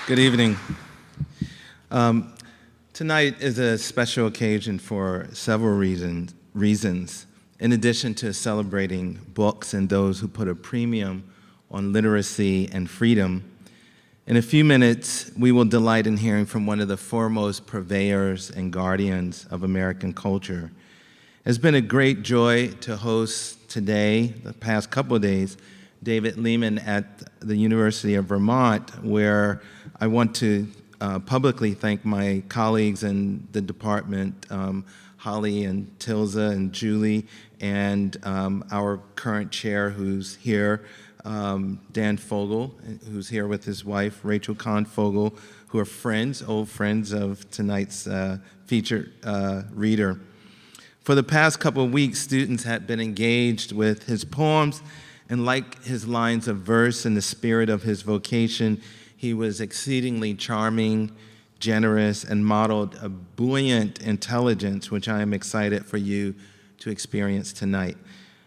Good evening. Tonight is a special occasion for several reasons. In addition to celebrating books and those who put a premium on literacy and freedom, in a few minutes, we will delight in hearing from one of the foremost purveyors and guardians of American culture. It's been a great joy to host today, the past couple of days, David Lehman at the University of Vermont, where I want to publicly thank my colleagues in the department, Holly and Tilza and Julie, and our current chair who's here, Dan Fogel, who's here with his wife, Rachel Kahn Fogel, who are friends, old friends of tonight's featured reader. For the past couple of weeks, students had been engaged with his poems, and like his lines of verse in the spirit of his vocation, he was exceedingly charming, generous, and modeled a buoyant intelligence, which I am excited for you to experience tonight.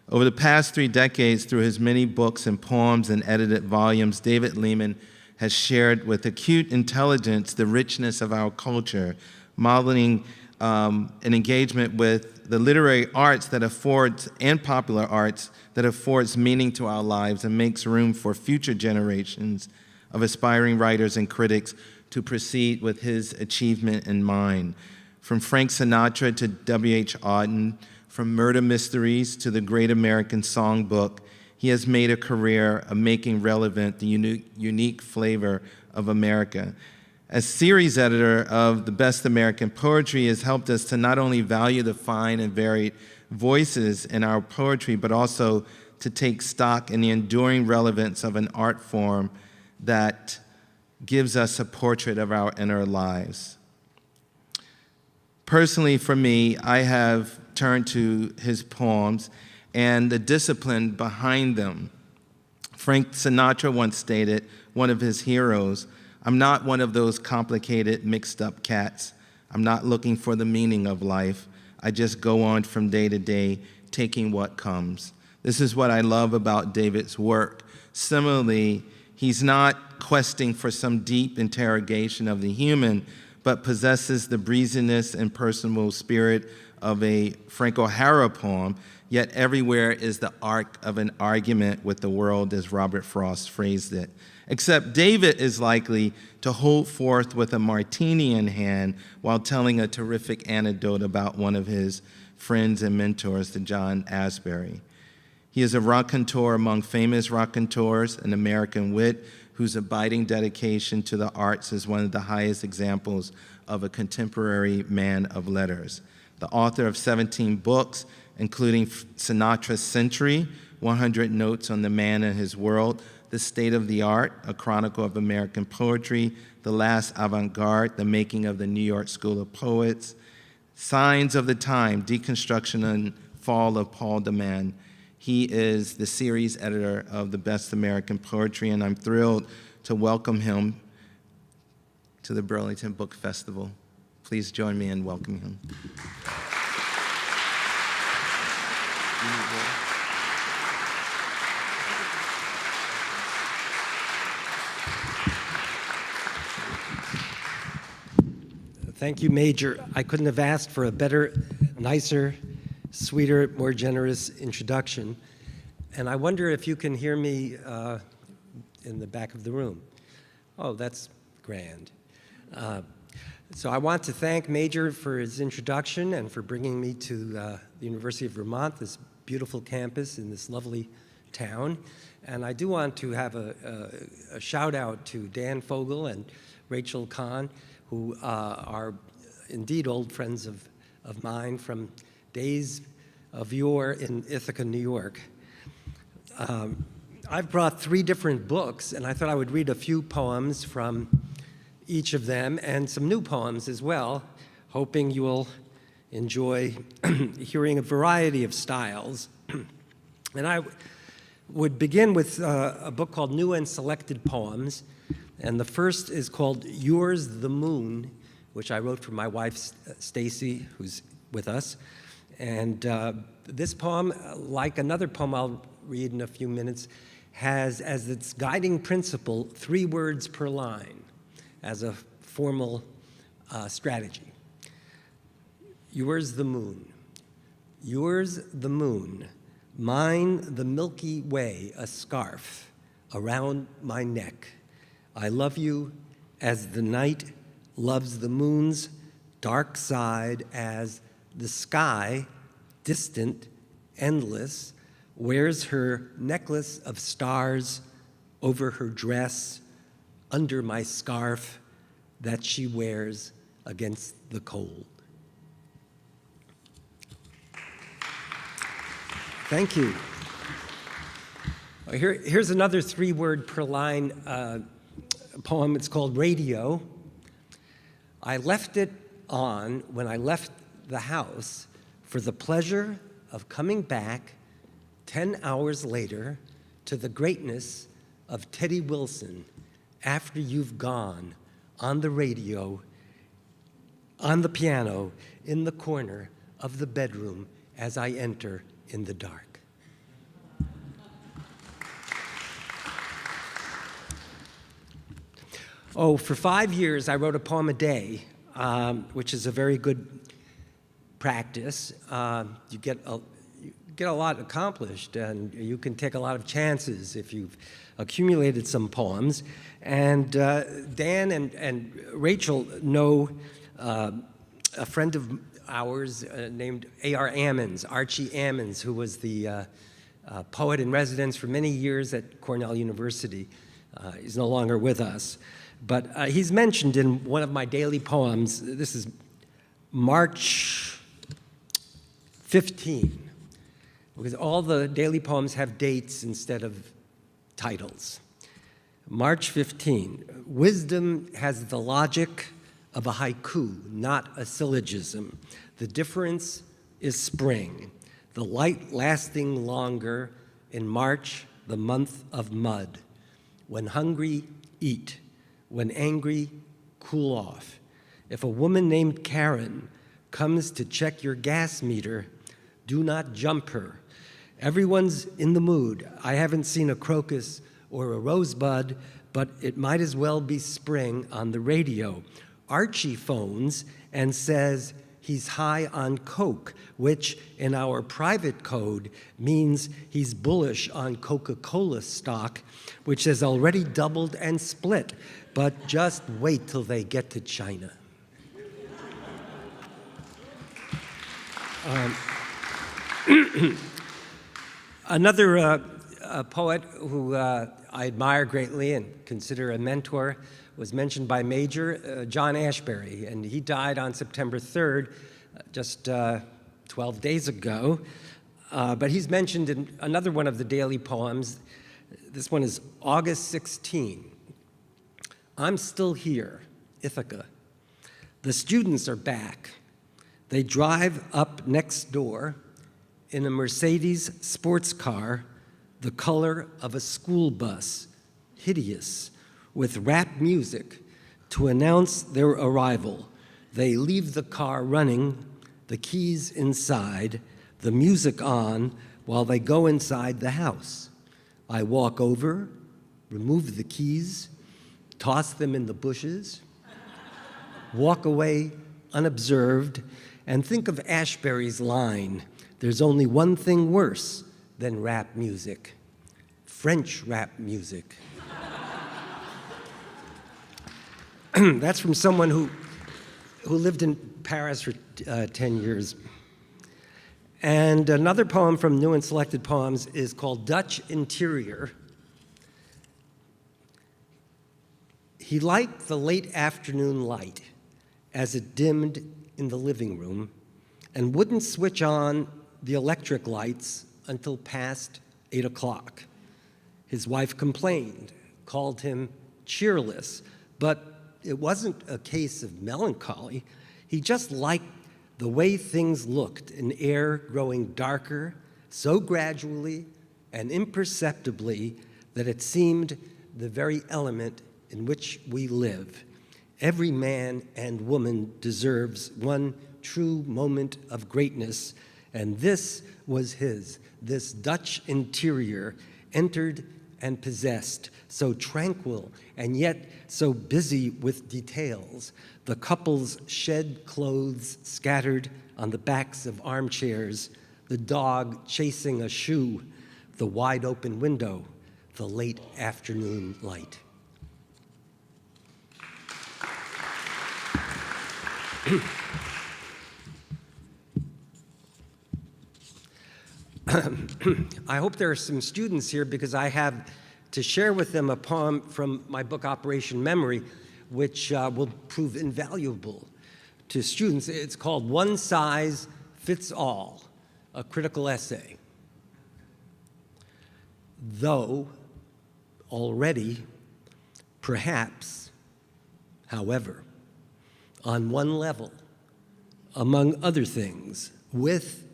Over the past 3 decades, through his many books and poems and edited volumes, David Lehman has shared with acute intelligence the richness of our culture, modeling an engagement with the literary arts that affords, and popular arts that affords meaning to our lives and makes room for future generations of aspiring writers and critics to proceed with his achievement in mind. From Frank Sinatra to W.H. Auden, from murder mysteries to the Great American Songbook, he has made a career of making relevant the unique flavor of America. As series editor of The Best American Poetry, has helped us to not only value the fine and varied voices in our poetry, but also to take stock in the enduring relevance of an art form that gives us a portrait of our inner lives. Personally, for me, I have turned to his poems and the discipline behind them. Frank Sinatra once stated, one of his heroes, "I'm not one of those complicated, mixed-up cats. I'm not looking for the meaning of life. I just go on from day to day, taking what comes." This is what I love about David's work. Similarly, he's not questing for some deep interrogation of the human, but possesses the breeziness and personal spirit of a Frank O'Hara poem, yet everywhere is the arc of an argument with the world, as Robert Frost phrased it. Except David is likely to hold forth with a martini in hand while telling a terrific anecdote about one of his friends and mentors, the John Asbury. He is a raconteur among famous raconteurs, an American wit whose abiding dedication to the arts is one of the highest examples of a contemporary man of letters. The author of 17 books, including Sinatra's Century, 100 Notes on the Man and His World, The State of the Art, A Chronicle of American Poetry, The Last Avant-Garde, The Making of the New York School of Poets, Signs of the Time, Deconstruction and Fall of Paul de Man. He is the series editor of The Best American Poetry, and I'm thrilled to welcome him to the Burlington Book Festival. Please join me in welcoming him. Thank you, Major. I couldn't have asked for a better, nicer, sweeter, more generous introduction. And I wonder if you can hear me in the back of the room. Oh, that's grand. So I want to thank Major for his introduction and for bringing me to the University of Vermont, this beautiful campus in this lovely town. And I do want to have a shout out to Dan Fogel and Rachel Kahn, who are indeed old friends of mine from days of yore in Ithaca, New York. I've brought 3 different books, and I thought I would read a few poems from each of them, and some new poems as well, hoping you will enjoy hearing a variety of styles. And I would begin with a book called New and Selected Poems, and the first is called Yours the Moon, which I wrote for my wife, Stacy, who's with us. And this poem, like another poem I'll read in a few minutes, has as its guiding principle 3 words per line. as a formal strategy. Yours the moon. Yours the moon. Mine the Milky Way, a scarf around my neck. I love you as the night loves the moon's dark side, as the sky, distant, endless, wears her necklace of stars over her dress, under my scarf that she wears against the cold. Thank you. Here's another 3-word per line poem. It's called Radio. I left it on when I left the house for the pleasure of coming back 10 hours later to the greatness of Teddy Wilson after you've gone on the radio, on the piano, in the corner of the bedroom as I enter in the dark. Oh, for 5 years, I wrote a poem a day, which is a very good practice. You get a lot accomplished, and you can take a lot of chances if you've accumulated some poems. And Dan and Rachel know a friend of ours named A.R. Ammons, Archie Ammons, who was the poet in residence for many years at Cornell University. He's no longer with us. But he's mentioned in one of my daily poems. This is March 15, because all the daily poems have dates instead of titles. March 15, wisdom has the logic of a haiku, not a syllogism. The difference is spring, the light lasting longer in March, the month of mud. When hungry, eat. When angry, cool off. If a woman named Karen comes to check your gas meter, do not jump her. Everyone's in the mood. I haven't seen a crocus or a rosebud, but it might as well be spring on the radio. Archie phones and says he's high on coke, which in our private code means he's bullish on Coca-Cola stock, which has already doubled and split. But just wait till they get to China. Another poet who I admire greatly and consider a mentor was mentioned by Major, John Ashbery, and he died on September 3rd, just 12 days ago. But he's mentioned in another one of the daily poems. This one is August 16. I'm still here, Ithaca. The students are back. They drive up next door in a Mercedes sports car, the color of a school bus, hideous, with rap music to announce their arrival. They leave the car running, the keys inside, the music on, while they go inside the house. I walk over, remove the keys, toss them in the bushes, walk away unobserved, and think of Ashbery's line, there's only one thing worse than rap music, French rap music. That's from someone who lived in Paris for 10 years. And another poem from New and Selected Poems is called Dutch Interior. He liked the late afternoon light as it dimmed in the living room and wouldn't switch on the electric lights until past 8 o'clock. His wife complained, called him cheerless, but it wasn't a case of melancholy. He just liked the way things looked, an air growing darker so gradually and imperceptibly that it seemed the very element in which we live. Every man and woman deserves one true moment of greatness, and this was his. This Dutch interior entered and possessed, so tranquil and yet so busy with details. The couple's shed clothes scattered on the backs of armchairs, the dog chasing a shoe, the wide open window, the late afternoon light. I hope there are some students here because I have to share with them a poem from my book, Operation Memory, which will prove invaluable to students. It's called One Size Fits All, a critical essay. Though, already, perhaps, however, on one level, among other things, with,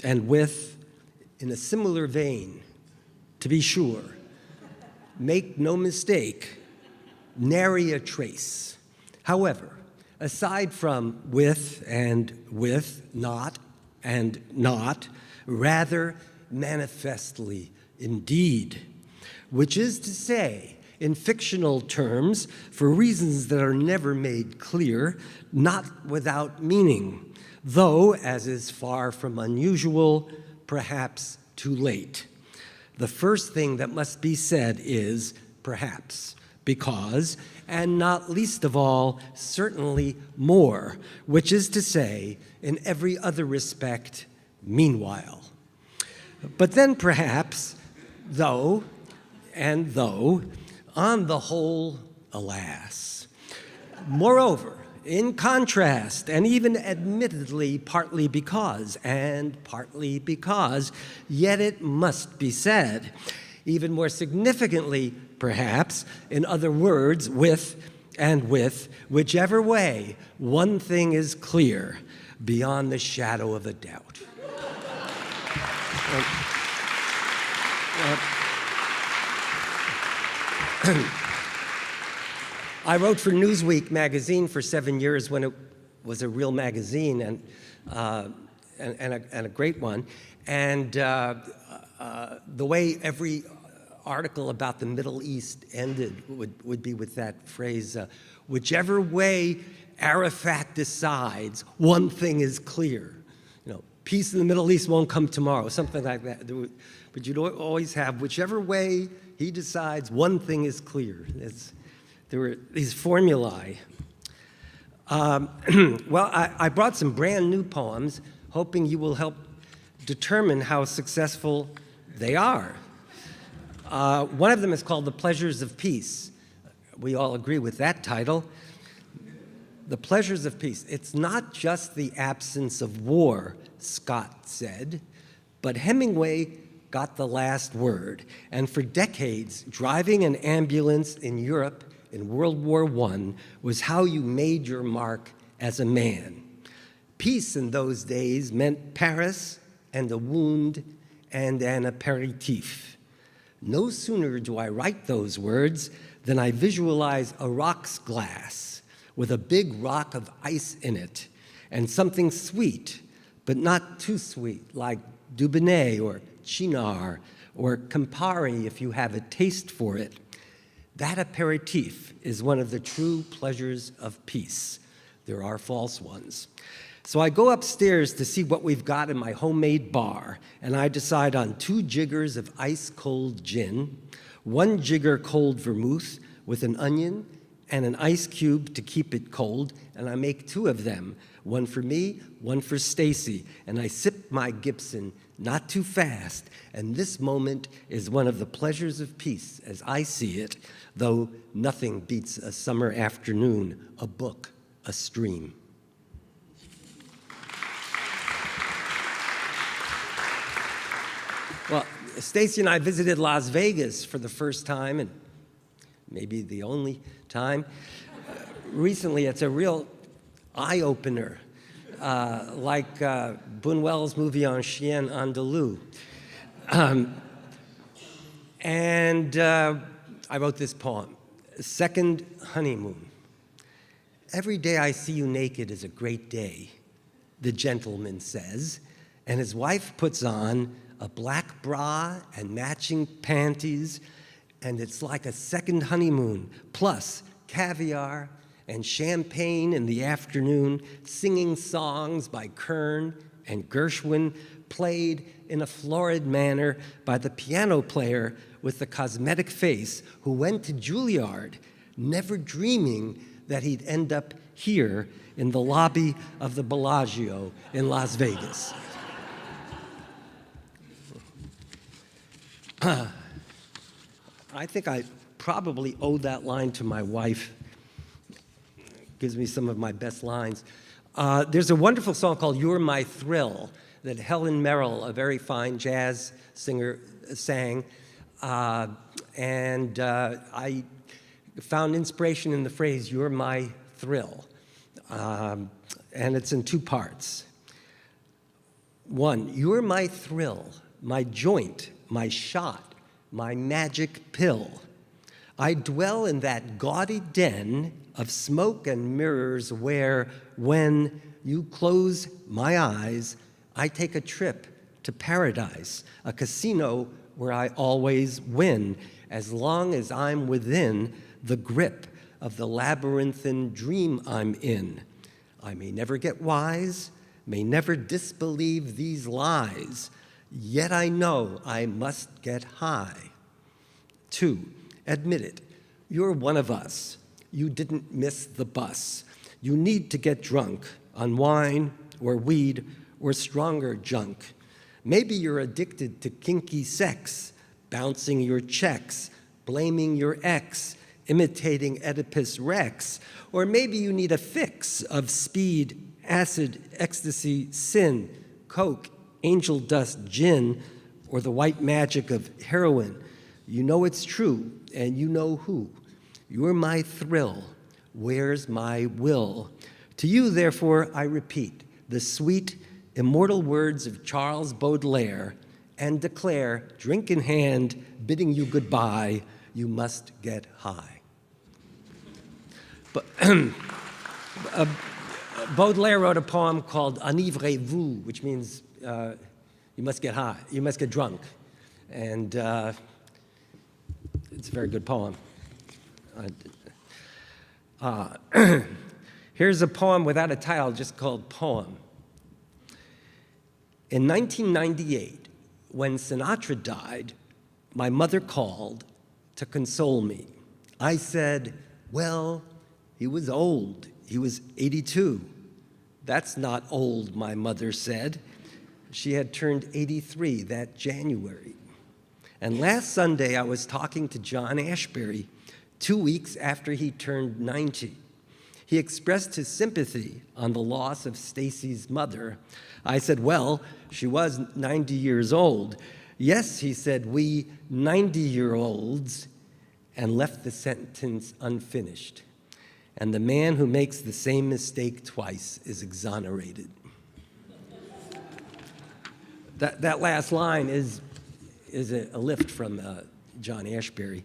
in a similar vein, to be sure, make no mistake, nary a trace. However, aside from with, not, and not, rather manifestly indeed, which is to say, in fictional terms, for reasons that are never made clear, not without meaning, though, as is far from unusual, perhaps too late. The first thing that must be said is perhaps, because, and not least of all, certainly more, which is to say, in every other respect, meanwhile. But then perhaps, though, on the whole, alas. Moreover, in contrast, and even admittedly partly because, yet it must be said, even more significantly, perhaps, in other words, with, whichever way, one thing is clear, beyond the shadow of a doubt. I wrote for Newsweek magazine for 7 years when it was a real magazine and a great one. And the way every article about the Middle East ended would be with that phrase, whichever way Arafat decides, one thing is clear. You know, peace in the Middle East won't come tomorrow, something like that. But you'd always have, whichever way he decides, one thing is clear. There were these formulae. Well, I brought some brand new poems, hoping you will help determine how successful they are. One of them is called The Pleasures of Peace. We all agree with that title. The Pleasures of Peace. It's not just the absence of war, Scott said, but Hemingway got the last word. And for decades, driving an ambulance in Europe in World War I was how you made your mark as a man. Peace in those days meant Paris and a wound and an aperitif. No sooner do I write those words than I visualize a rocks glass with a big rock of ice in it and something sweet, but not too sweet, like Dubonnet or Cynar or Campari if you have a taste for it. That aperitif is one of the true pleasures of peace. There are false ones. So I go upstairs to see what we've got in my homemade bar, and I decide on 2 jiggers of ice-cold gin, 1 jigger cold vermouth with an onion and an ice cube to keep it cold, and I make 2 of them, 1 for me, 1 for Stacy, and I sip my Gibson, not too fast, and this moment is one of the pleasures of peace as I see it, though nothing beats a summer afternoon, a book, a stream. Well, Stacy and I visited Las Vegas for the first time, and maybe the only time. Recently, it's a real eye-opener, like Buñuel's movie On Chien Andalou. I wrote this poem, Second Honeymoon. Every day I see you naked is a great day, the gentleman says, and his wife puts on a black bra and matching panties, and it's like a second honeymoon, plus caviar and champagne in the afternoon, singing songs by Kern and Gershwin, played in a florid manner by the piano player with the cosmetic face who went to Juilliard, never dreaming that he'd end up here in the lobby of the Bellagio in Las Vegas. I think I probably owe that line to my wife. Gives me some of my best lines. There's a wonderful song called You're My Thrill that Helen Merrill, a very fine jazz singer, sang. I found inspiration in the phrase, "You're my thrill." And it's in two parts. One, you're my thrill, my joint, my shot, my magic pill. I dwell in that gaudy den of smoke and mirrors where, when you close my eyes, I take a trip to paradise, a casino where I always win, as long as I'm within the grip of the labyrinthine dream I'm in. I may never get wise, may never disbelieve these lies, yet I know I must get high. 2, admit it, you're one of us. You didn't miss the bus. You need to get drunk on wine or weed or stronger junk. Maybe you're addicted to kinky sex, bouncing your checks, blaming your ex, imitating Oedipus Rex. Or maybe you need a fix of speed, acid, ecstasy, sin, coke, angel dust, gin, or the white magic of heroin. You know it's true, and you know who. You're my thrill. Where's my will? To you, therefore, I repeat the sweet, immortal words of Charles Baudelaire and declare, drink in hand, bidding you goodbye, you must get high. But Baudelaire wrote a poem called Enivrez-vous, which means you must get high, you must get drunk. And it's a very good poem. Here's a poem without a title, just called Poem. In 1998, when Sinatra died, my mother called to console me. I said, well, he was old. He was 82. That's not old, my mother said. She had turned 83 that January. And last Sunday, I was talking to John Ashbery 2 weeks after he turned 90. He expressed his sympathy on the loss of Stacy's mother. I said, well, she was 90 years old. Yes, he said, we 90-year-olds, and left the sentence unfinished. And the man who makes the same mistake twice is exonerated. That last line is a lift from John Ashbery.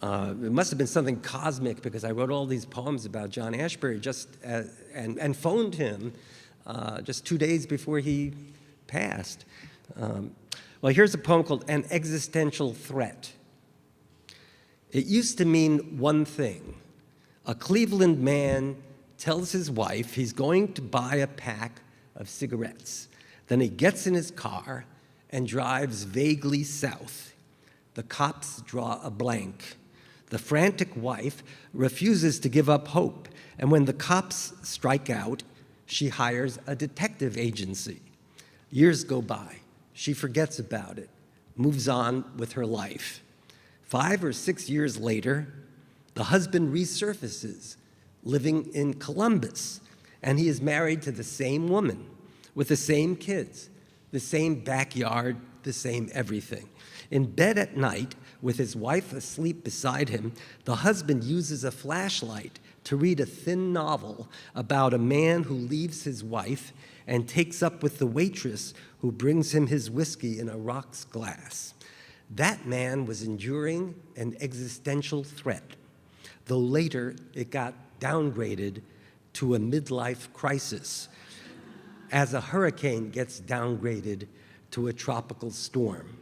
It must have been something cosmic because I wrote all these poems about John Ashbery and phoned him just 2 days before he passed. Well, here's a poem called An Existential Threat. It used to mean one thing. A Cleveland man tells his wife he's going to buy a pack of cigarettes. Then he gets in his car and drives vaguely south. The cops draw a blank. The frantic wife refuses to give up hope, and when the cops strike out, she hires a detective agency. Years go by. She forgets about it, moves on with her life. 5 or 6 years later, the husband resurfaces, living in Columbus, and he is married to the same woman, with the same kids, the same backyard, the same everything. In bed at night, with his wife asleep beside him, the husband uses a flashlight to read a thin novel about a man who leaves his wife and takes up with the waitress who brings him his whiskey in a rocks glass. That man was enduring an existential threat, though later it got downgraded to a midlife crisis, as a hurricane gets downgraded to a tropical storm.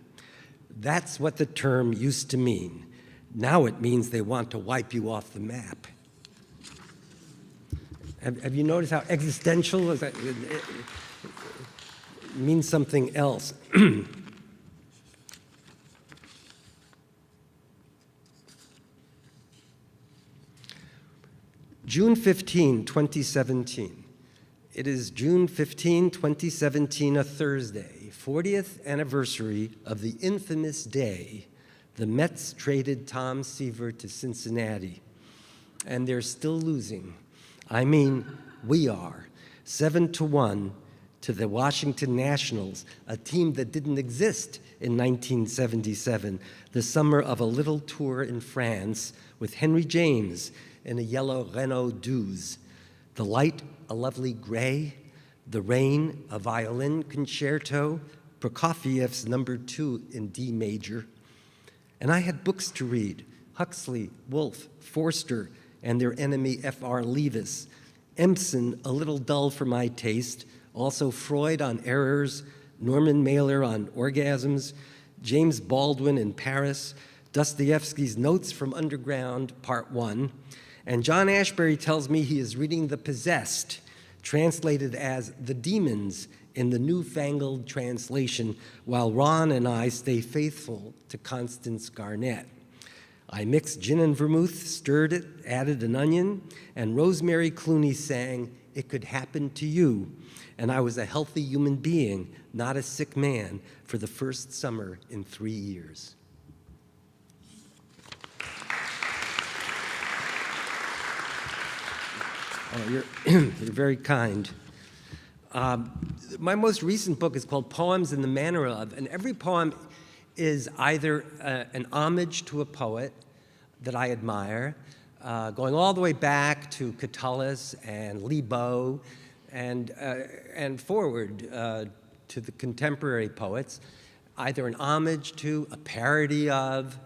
That's what the term used to mean. Now it means they want to wipe you off the map. Have you noticed how existential is that? It means something else. June 15, 2017. It is June 15, 2017, a Thursday, 40th anniversary of the infamous day the Mets traded Tom Seaver to Cincinnati. And they're still losing. I mean, we are. 7-1 to the Washington Nationals, a team that didn't exist in 1977, the summer of a little tour in France with Henry James in a yellow Renault 12. The light, a lovely gray. The rain, a violin concerto. Prokofiev's No. 2 in D major. And I had books to read. Huxley, Woolf, Forster, and their enemy F.R. Leavis. Empson, a little dull for my taste. Also Freud on errors. Norman Mailer on orgasms. James Baldwin in Paris. Dostoevsky's Notes from Underground, Part 1. And John Ashbery tells me he is reading The Possessed, translated as The Demons in the newfangled translation, while Ron and I stay faithful to Constance Garnett. I mixed gin and vermouth, stirred it, added an onion, and Rosemary Clooney sang, "It Could Happen to You." And I was a healthy human being, not a sick man, for the first summer in 3 years. Oh, you're very kind. My most recent book is called Poems in the Manner of, and every poem is either an homage to a poet that I admire, going all the way back to Catullus and Libo, and forward to the contemporary poets, either an homage to, a parody of,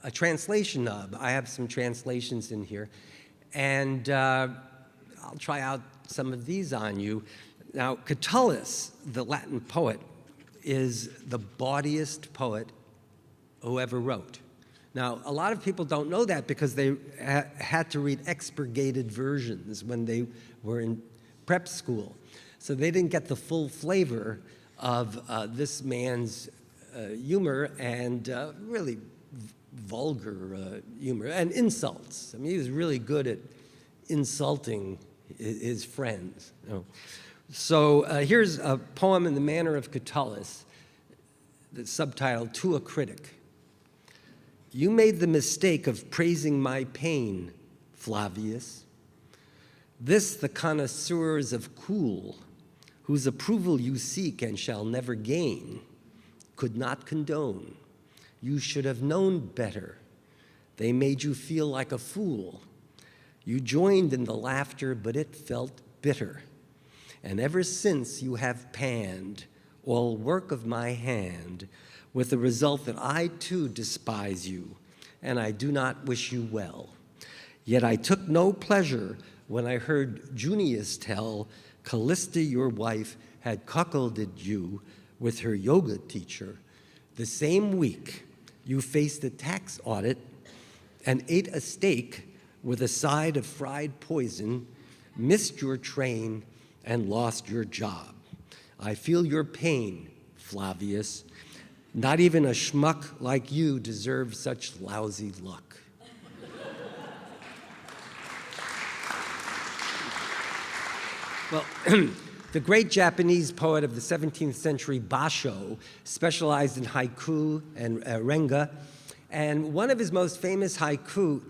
a translation of. I have some translations in here, and I'll try out some of these on you. Now, Catullus, the Latin poet, is the bawdiest poet who ever wrote. Now, a lot of people don't know that because they had to read expurgated versions when they were in prep school. So they didn't get the full flavor of this man's humor and really vulgar humor and insults. I mean, he was really good at insulting his friends. You know. So here's a poem in the manner of Catullus that's subtitled To a Critic. You made the mistake of praising my pain, Flavius. This the connoisseurs of cool, whose approval you seek and shall never gain, could not condone. You should have known better. They made you feel like a fool. You joined in the laughter, but it felt bitter. And ever since you have panned all work of my hand, with the result that I too despise you, and I do not wish you well. Yet I took no pleasure when I heard Junius tell Callista, your wife, had cuckolded you with her yoga teacher. The same week, you faced a tax audit and ate a steak with a side of fried poison, missed your train, and lost your job. I feel your pain, Flavius. Not even a schmuck like you deserves such lousy luck. Well, the great Japanese poet of the 17th century, Basho, specialized in haiku and renga, and one of his most famous haiku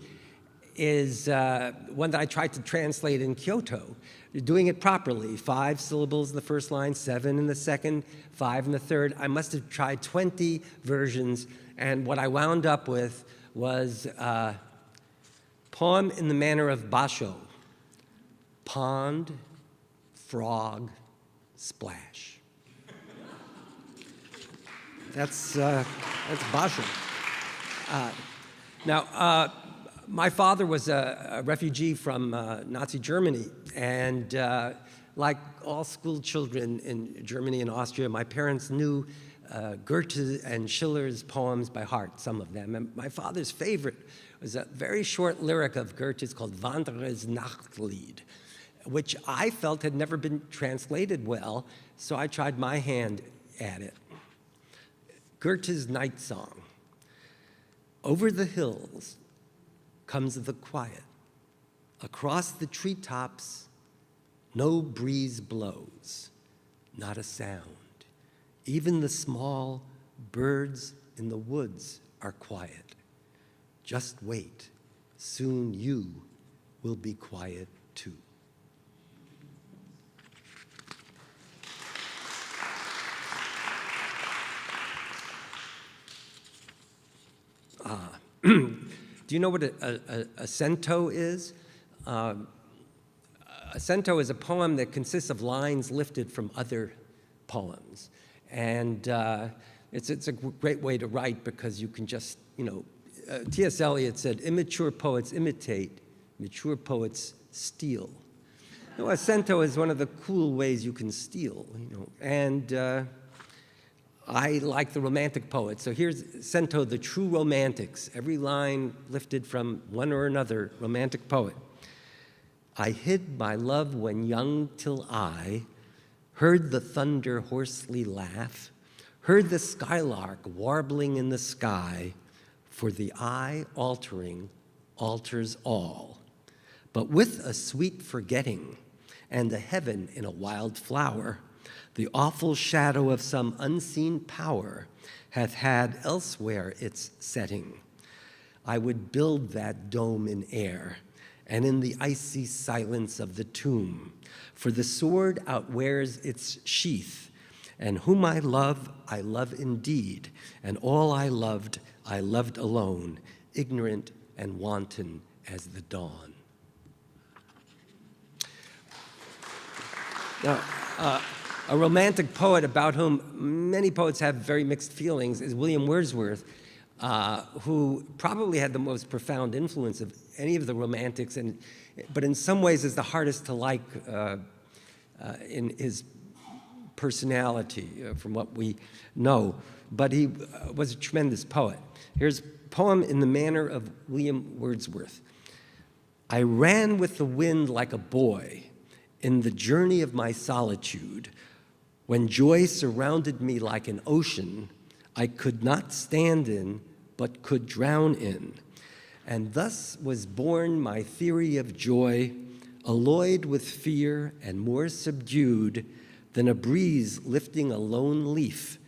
is one that I tried to translate in Kyoto, doing it properly. 5 syllables in the first line, 7 in the second, 5 in the third. I must have tried 20 versions, and what I wound up with was a poem in the manner of Basho. Pond, frog, splash. That's Basho. Now, my father was a refugee from Nazi Germany, and like all school children in Germany and Austria, my parents knew Goethe and Schiller's poems by heart, some of them. And my father's favorite was a very short lyric of Goethe's called Wanderers Nachtlied, which I felt had never been translated well, so I tried my hand at it. Goethe's Night Song. Over the hills comes the quiet. Across the treetops, no breeze blows, not a sound. Even the small birds in the woods are quiet. Just wait, soon you will be quiet too. Do you know what a cento is? A cento is a poem that consists of lines lifted from other poems. And it's a great way to write because you can just, T.S. Eliot said, immature poets imitate, mature poets steal. A cento is one of the cool ways you can steal, And I like the Romantic poets. So here's cento, the true romantics, every line lifted from one or another Romantic poet. I hid my love when young till I heard the thunder hoarsely laugh, heard the skylark warbling in the sky, for the eye altering alters all. But with a sweet forgetting and a heaven in a wild flower, the awful shadow of some unseen power hath had elsewhere its setting. I would build that dome in air, and in the icy silence of the tomb, for the sword outwears its sheath, and whom I love indeed, and all I loved alone, ignorant and wanton as the dawn. Now, a Romantic poet about whom many poets have very mixed feelings is William Wordsworth, who probably had the most profound influence of any of the Romantics, but in some ways is the hardest to like in his personality, from what we know. But he was a tremendous poet. Here's a poem in the manner of William Wordsworth. I ran with the wind like a boy in the journey of my solitude. When joy surrounded me like an ocean, I could not stand in, but could drown in. And thus was born my theory of joy, alloyed with fear and more subdued than a breeze lifting a lone leaf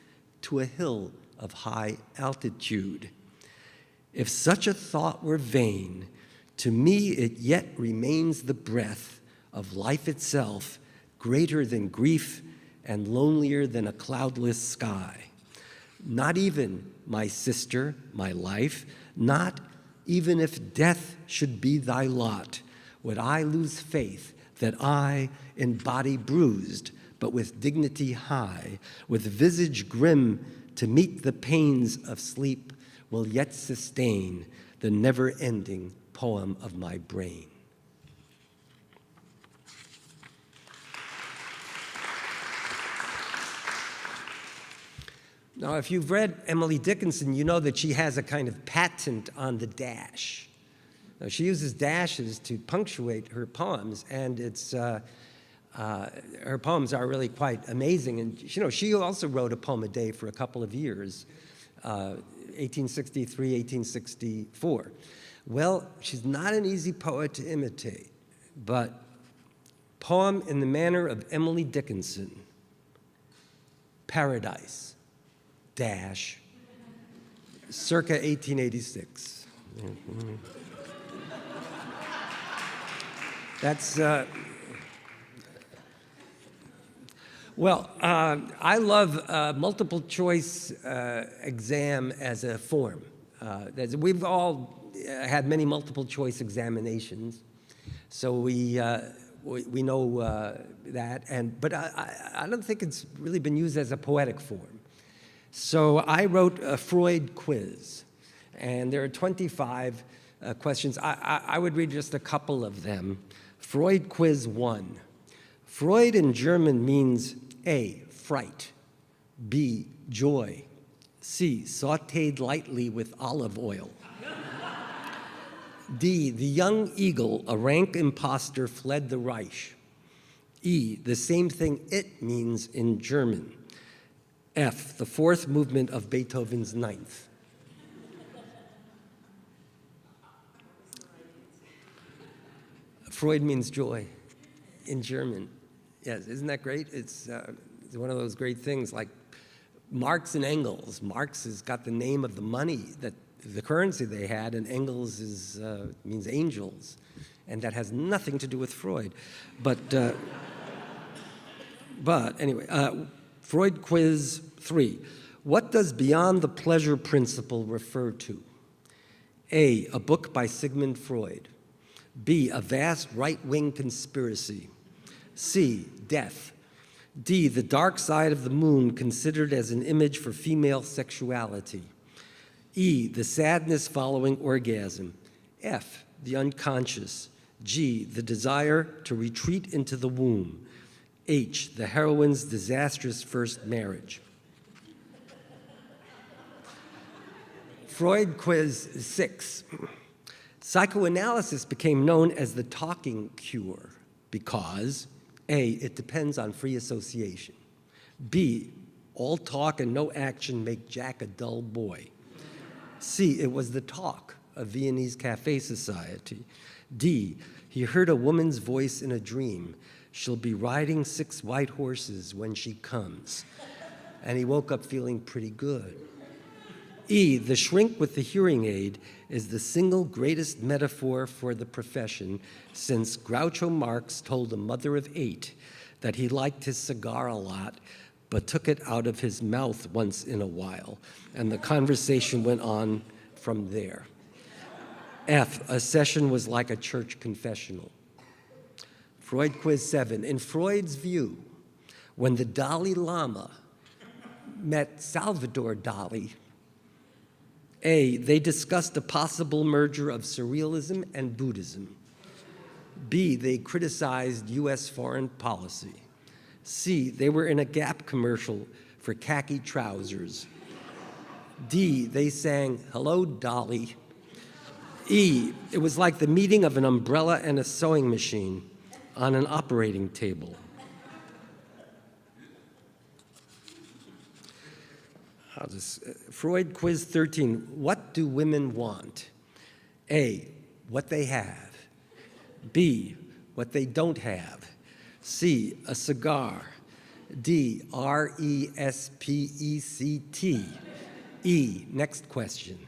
to a hill of high altitude. If such a thought were vain, to me it yet remains the breath of life itself, greater than grief and lonelier than a cloudless sky. Not even, my sister, my life, not even if death should be thy lot, would I lose faith that I, in body bruised, but with dignity high, with visage grim to meet the pains of sleep, will yet sustain the never-ending poem of my brain. Now, if you've read Emily Dickinson, you know that she has a kind of patent on the dash. Now, she uses dashes to punctuate her poems, and her poems are really quite amazing. And she also wrote a poem a day for a couple of years, 1863, 1864. Well, she's not an easy poet to imitate, but poem in the manner of Emily Dickinson, Paradise. Dash, circa 1886. That's, I love multiple choice exam as a form. We've all had many multiple choice examinations, so we know that, but I don't think it's really been used as a poetic form. So I wrote a Freud quiz, and there are 25 questions. I would read just a couple of them. Freud quiz 1. Freud in German means A, fright, B, joy. C, sauteed lightly with olive oil. D, the young eagle, a rank imposter, fled the Reich. E, the same thing it means in German. F, the fourth movement of Beethoven's Ninth. Freud means joy in German. Yes, isn't that great? It's one of those great things like Marx and Engels. Marx has got the name of the money, that the currency they had, and Engels means angels. And that has nothing to do with Freud. But anyway, Freud quiz 3. What does Beyond the Pleasure Principle refer to? A, a book by Sigmund Freud. B, a vast right-wing conspiracy. C, death. D, the dark side of the moon considered as an image for female sexuality. E, the sadness following orgasm. F, the unconscious. G, the desire to retreat into the womb. H, the heroine's disastrous first marriage. Freud quiz 6. Psychoanalysis became known as the talking cure because A, it depends on free association. B, all talk and no action make Jack a dull boy. C, it was the talk of Viennese Cafe Society. D, he heard a woman's voice in a dream. She'll be riding 6 white horses when she comes. And he woke up feeling pretty good. E, the shrink with the hearing aid is the single greatest metaphor for the profession since Groucho Marx told a mother of 8 that he liked his cigar a lot, but took it out of his mouth once in a while. And the conversation went on from there. F, a session was like a church confessional. Freud quiz 7. In Freud's view, when the Dalai Lama met Salvador Dali, A, they discussed a possible merger of surrealism and Buddhism. B, they criticized US foreign policy. C, they were in a Gap commercial for khaki trousers. D, they sang, "Hello, Dolly." E, it was like the meeting of an umbrella and a sewing machine on an operating table. Freud quiz 13. What do women want? A, what they have. B, what they don't have. C, a cigar. D, R-E-S-P-E-C-T. E, next question.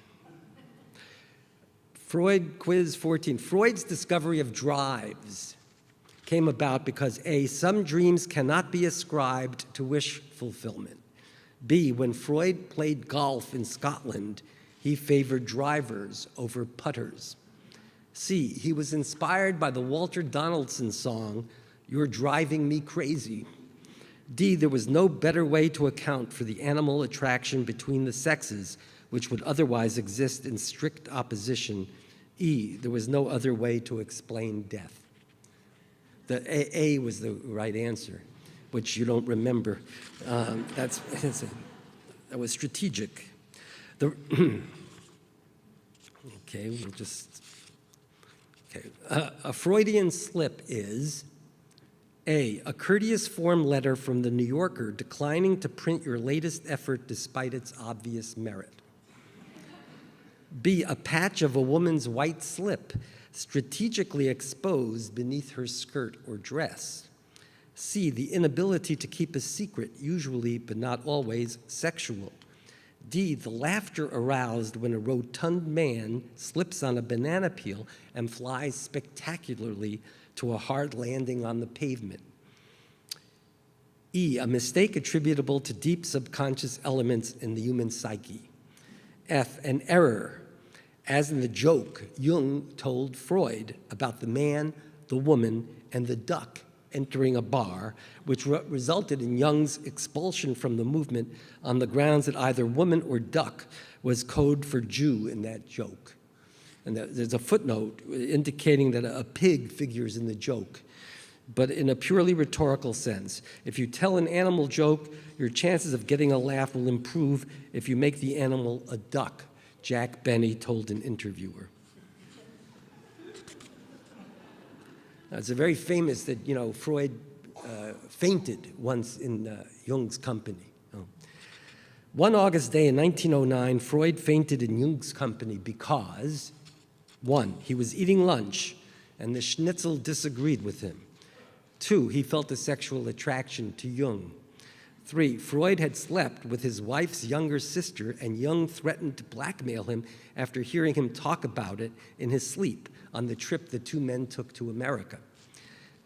Freud quiz 14. Freud's discovery of drives came about because A, some dreams cannot be ascribed to wish fulfillment. B, when Freud played golf in Scotland, he favored drivers over putters. C, he was inspired by the Walter Donaldson song, "You're Driving Me Crazy." D, there was no better way to account for the animal attraction between the sexes, which would otherwise exist in strict opposition. E, there was no other way to explain death. The A was the right answer, which you don't remember. That was strategic. A Freudian slip is a courteous form letter from the New Yorker declining to print your latest effort despite its obvious merit. B, a patch of a woman's white slip strategically exposed beneath her skirt or dress. C, the inability to keep a secret, usually but not always sexual. D, the laughter aroused when a rotund man slips on a banana peel and flies spectacularly to a hard landing on the pavement. E, a mistake attributable to deep subconscious elements in the human psyche. F, an error. As in the joke Jung told Freud about the man, the woman, and the duck entering a bar, which resulted in Jung's expulsion from the movement on the grounds that either woman or duck was code for Jew in that joke. And there's a footnote indicating that a pig figures in the joke. but in a purely rhetorical sense. If you tell an animal joke, your chances of getting a laugh will improve if you make the animal a duck, Jack Benny told an interviewer. Now, it's a very famous that, Freud fainted once in Jung's company. One August day in 1909, Freud fainted in Jung's company because, 1, he was eating lunch and the schnitzel disagreed with him. 2, he felt a sexual attraction to Jung. 3, Freud had slept with his wife's younger sister, and Jung threatened to blackmail him after hearing him talk about it in his sleep on the trip the two men took to America.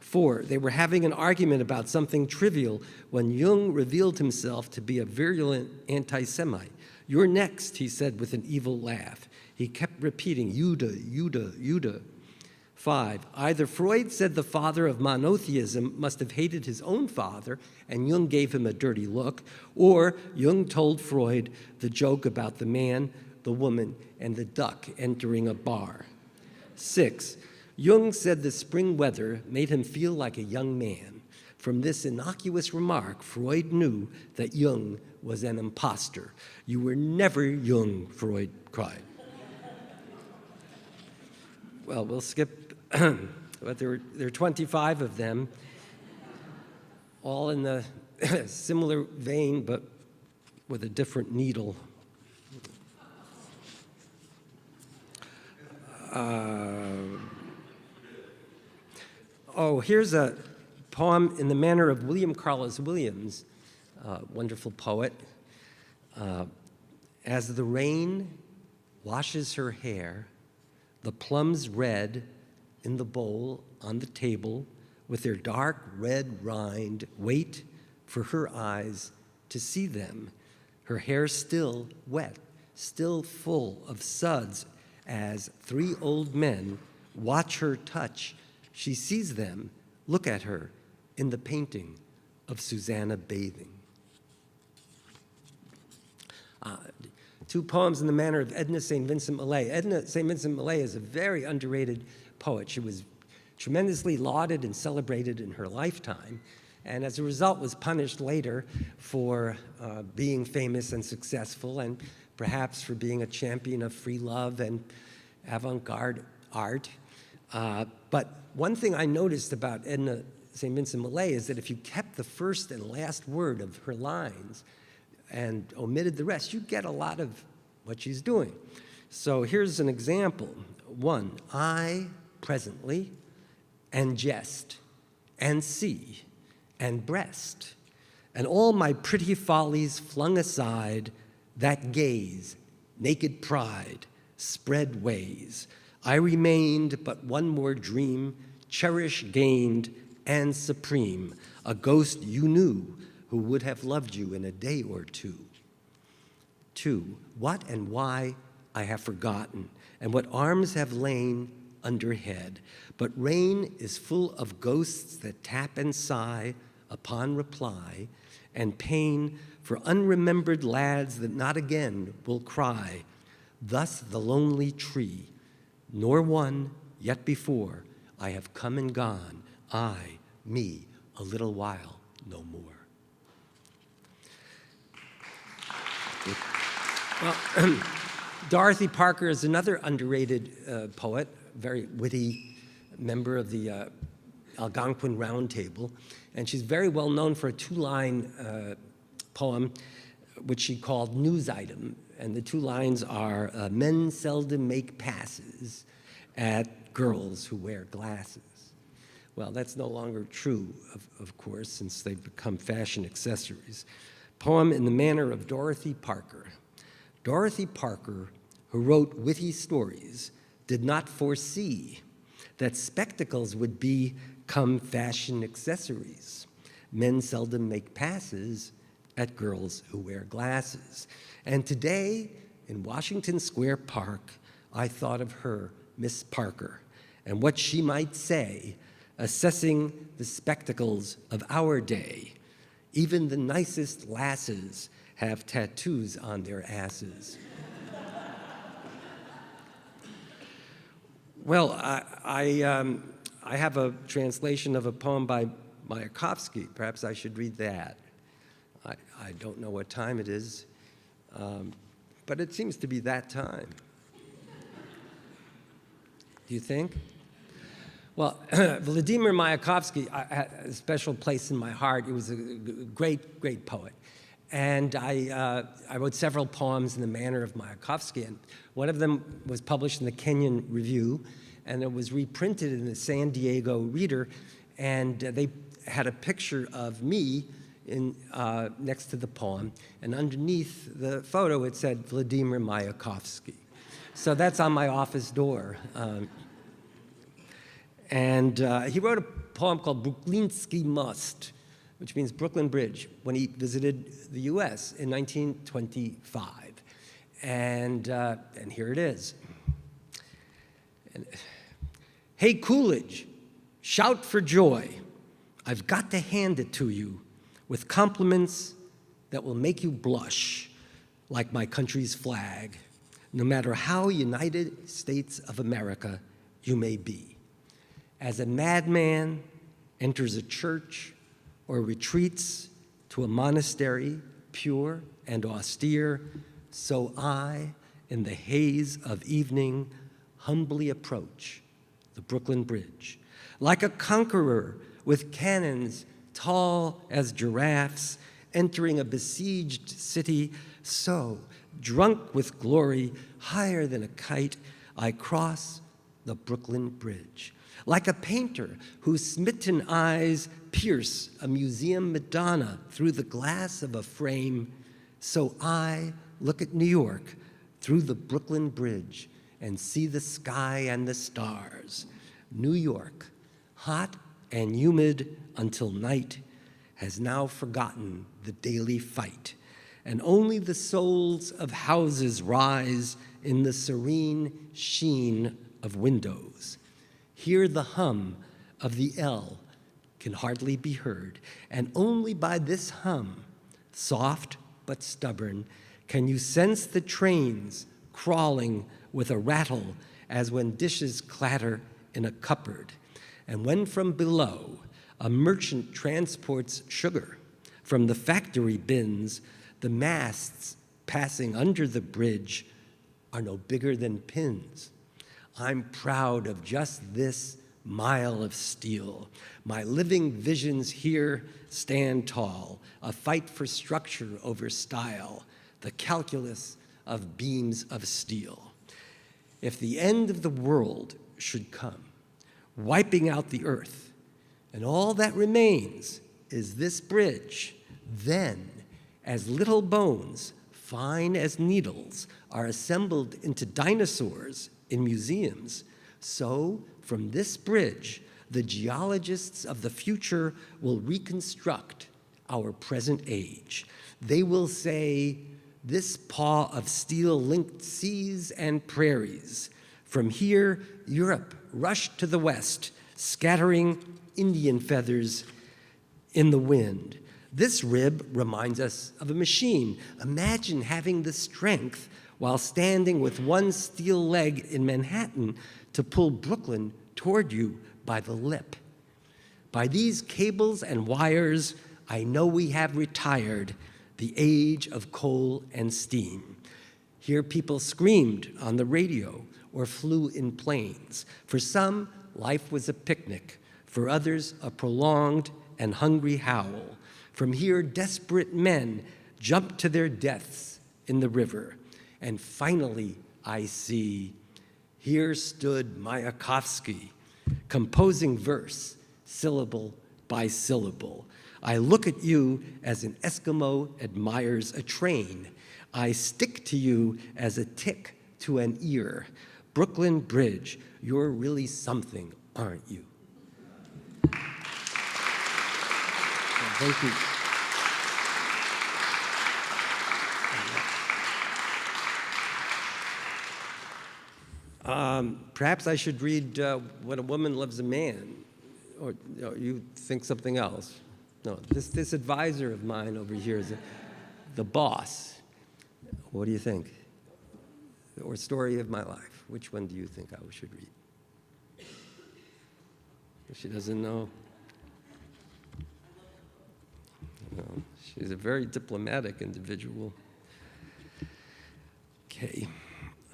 4, they were having an argument about something trivial when Jung revealed himself to be a virulent anti-Semite. "You're next," he said with an evil laugh. He kept repeating, "Jude, Jude, Jude." 5, either Freud said the father of monotheism must have hated his own father and Jung gave him a dirty look, or Jung told Freud the joke about the man, the woman, and the duck entering a bar. 6, Jung said the spring weather made him feel like a young man. From this innocuous remark, Freud knew that Jung was an imposter. "You were never Jung," Freud cried. Well, we'll skip, but there are 25 of them, all in the similar vein, but with a different needle. Here's a poem in the manner of William Carlos Williams, wonderful poet. As the rain washes her hair, the plums red in the bowl on the table with their dark red rind wait for her eyes to see them, her hair still wet, still full of suds as 3 old men watch her touch. She sees them look at her in the painting of Susanna bathing. 2 poems in the manner of Edna St. Vincent Millay. Edna St. Vincent Millay is a very underrated poet. She was tremendously lauded and celebrated in her lifetime, and as a result was punished later for being famous and successful, and perhaps for being a champion of free love and avant-garde art. But one thing I noticed about Edna St. Vincent Millay is that if you kept the first and last word of her lines and omitted the rest, you get a lot of what she's doing. So here's an example. 1, I presently and jest and see and breast, and all my pretty follies flung aside, that gaze, naked pride, spread ways. I remained but one more dream, cherish gained and supreme, a ghost you knew who would have loved you in a day or two. 2, what and why I have forgotten, and what arms have lain under head. But rain is full of ghosts that tap and sigh upon reply, and pain for unremembered lads that not again will cry. Thus the lonely tree, nor one yet before, I have come and gone, I, me, a little while, no more. Well, Dorothy Parker is another underrated poet, very witty member of the Algonquin Round Table, and she's very well known for a 2-line poem which she called News Item, and the 2 lines are, men seldom make passes at girls who wear glasses. Well, that's no longer true, of course, since they've become fashion accessories. Poem in the manner of Dorothy Parker. Dorothy Parker, who wrote witty stories, did not foresee that spectacles would become fashion accessories. Men seldom make passes at girls who wear glasses. And today, in Washington Square Park, I thought of her, Miss Parker, and what she might say, assessing the spectacles of our day. Even the nicest lasses have tattoos on their asses. Well, I have a translation of a poem by Mayakovsky. Perhaps I should read that. I don't know what time it is, but it seems to be that time. Do you think? Well, Vladimir Mayakovsky had a special place in my heart. He was a great, great poet. And I wrote several poems in the manner of Mayakovsky. And one of them was published in the Kenyan Review, and it was reprinted in the San Diego Reader. And they had a picture of me next to the poem. And underneath the photo, it said Vladimir Mayakovsky. So that's on my office door. And he wrote a poem called Bruklinsky Most, which means Brooklyn Bridge, when he visited the US in 1925. And here it is. Hey, Coolidge, shout for joy. I've got to hand it to you with compliments that will make you blush like my country's flag, no matter how United States of America you may be. As a madman enters a church or retreats to a monastery, pure and austere, so I, in the haze of evening, humbly approach the Brooklyn Bridge. Like a conqueror with cannons tall as giraffes, entering a besieged city, so, drunk with glory, higher than a kite, I cross the Brooklyn Bridge. Like a painter whose smitten eyes pierce a museum Madonna through the glass of a frame, so I look at New York through the Brooklyn Bridge and see the sky and the stars. New York, hot and humid until night, has now forgotten the daily fight, and only the souls of houses rise in the serene sheen of windows. Here the hum of the L can hardly be heard, and only by this hum, soft but stubborn, can you sense the trains crawling with a rattle as when dishes clatter in a cupboard, and when from below a merchant transports sugar from the factory bins, the masts passing under the bridge are no bigger than pins. I'm proud of just this mile of steel. My living visions here stand tall, a fight for structure over style, the calculus of beams of steel. If the end of the world should come, wiping out the earth, and all that remains is this bridge, then, as little bones, fine as needles, are assembled into dinosaurs in museums, so from this bridge, the geologists of the future will reconstruct our present age. They will say, this paw of steel linked seas and prairies. From here, Europe rushed to the west, scattering Indian feathers in the wind. This rib reminds us of a machine. Imagine having the strength while standing with one steel leg in Manhattan to pull Brooklyn toward you by the lip. By these cables and wires, I know we have retired the age of coal and steam. Here people screamed on the radio or flew in planes. For some, life was a picnic. For others, a prolonged and hungry howl. From here, desperate men jumped to their deaths in the river. And finally, I see, here stood Mayakovsky, composing verse, syllable by syllable. I look at you as an Eskimo admires a train. I stick to you as a tick to an ear. Brooklyn Bridge, you're really something, aren't you? Thank you. Perhaps I should read When a Woman Loves a Man, or you think something else? No, this advisor of mine over here is the boss. What do you think? Or Story of My Life? Which one do you think I should read? She doesn't know. No, she's a very diplomatic individual. Okay.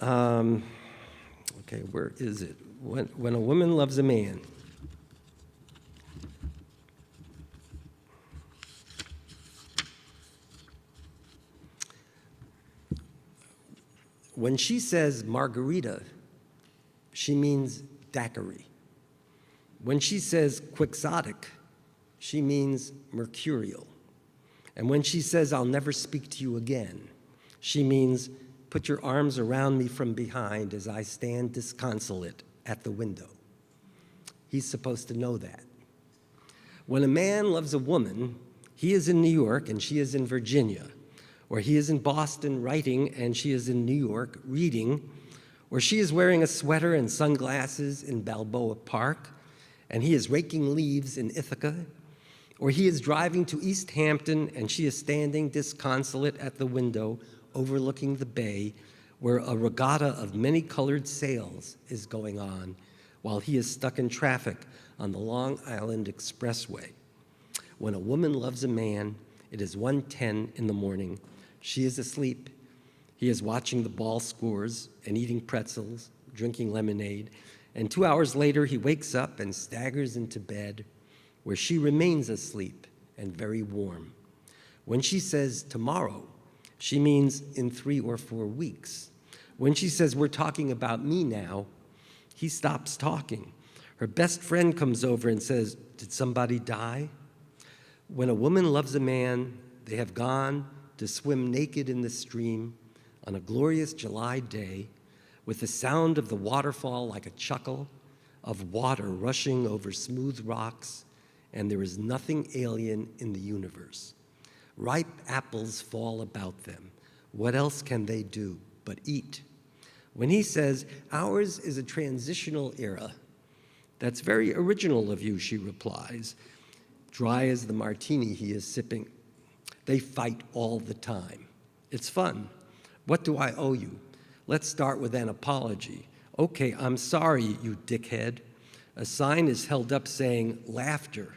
Okay, where is it? When a woman loves a man. When she says margarita, she means daiquiri. When she says quixotic, she means mercurial. And when she says, I'll never speak to you again, she means put your arms around me from behind as I stand disconsolate at the window. He's supposed to know that. When a man loves a woman, he is in New York and she is in Virginia, or he is in Boston writing and she is in New York reading, or she is wearing a sweater and sunglasses in Balboa Park, and he is raking leaves in Ithaca, or he is driving to East Hampton and she is standing disconsolate at the window overlooking the bay where a regatta of many-colored sails is going on while he is stuck in traffic on the Long Island Expressway. When a woman loves a man, it is 1:10 in the morning. She is asleep. He is watching the ball scores and eating pretzels, drinking lemonade, and 2 hours later he wakes up and staggers into bed where she remains asleep and very warm. When she says tomorrow, she means in 3 or 4 weeks. When she says we're talking about me now, he stops talking. Her best friend comes over and says, did somebody die? When a woman loves a man, they have gone to swim naked in the stream on a glorious July day with the sound of the waterfall like a chuckle of water rushing over smooth rocks, and there is nothing alien in the universe. Ripe apples fall about them. What else can they do but eat? When he says, ours is a transitional era, that's very original of you, she replies, dry as the martini he is sipping. They fight all the time. It's fun. What do I owe you? Let's start with an apology. Okay, I'm sorry, you dickhead. A sign is held up saying, laughter.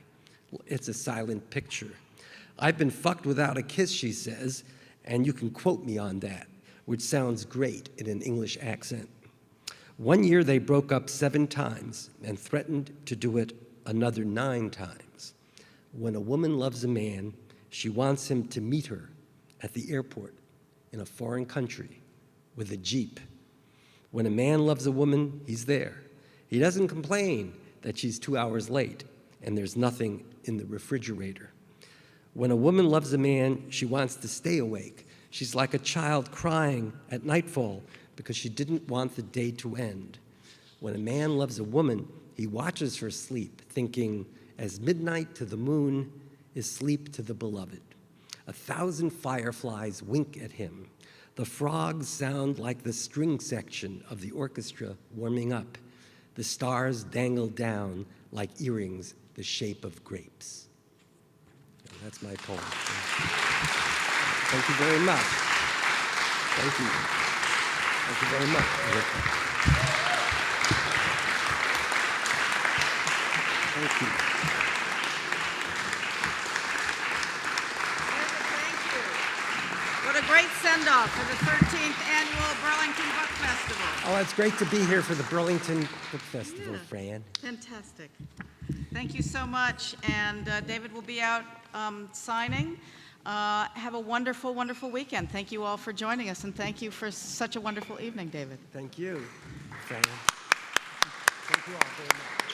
It's a silent picture. I've been fucked without a kiss, she says, and you can quote me on that, which sounds great in an English accent. One year they broke up 7 times and threatened to do it another 9 times. When a woman loves a man, she wants him to meet her at the airport in a foreign country with a Jeep. When a man loves a woman, he's there. He doesn't complain that she's 2 hours late and there's nothing in the refrigerator. When a woman loves a man, she wants to stay awake. She's like a child crying at nightfall because she didn't want the day to end. When a man loves a woman, he watches her sleep, thinking, as midnight to the moon is sleep to the beloved. 1,000 fireflies wink at him. The frogs sound like the string section of the orchestra warming up. The stars dangle down like earrings the shape of grapes. That's my poem. Thank you very much. Thank you. Thank you very much. Thank you. Thank you. What a great send-off for the 13th Annual Burlington Book Festival. Oh, it's great to be here for the Burlington Book Festival, Yeah. Fran. Fantastic. Thank you so much. And David will be out signing. Have a wonderful, wonderful weekend. Thank you all for joining us, and thank you for such a wonderful evening, David. Thank you, Fran. Thank you all very much.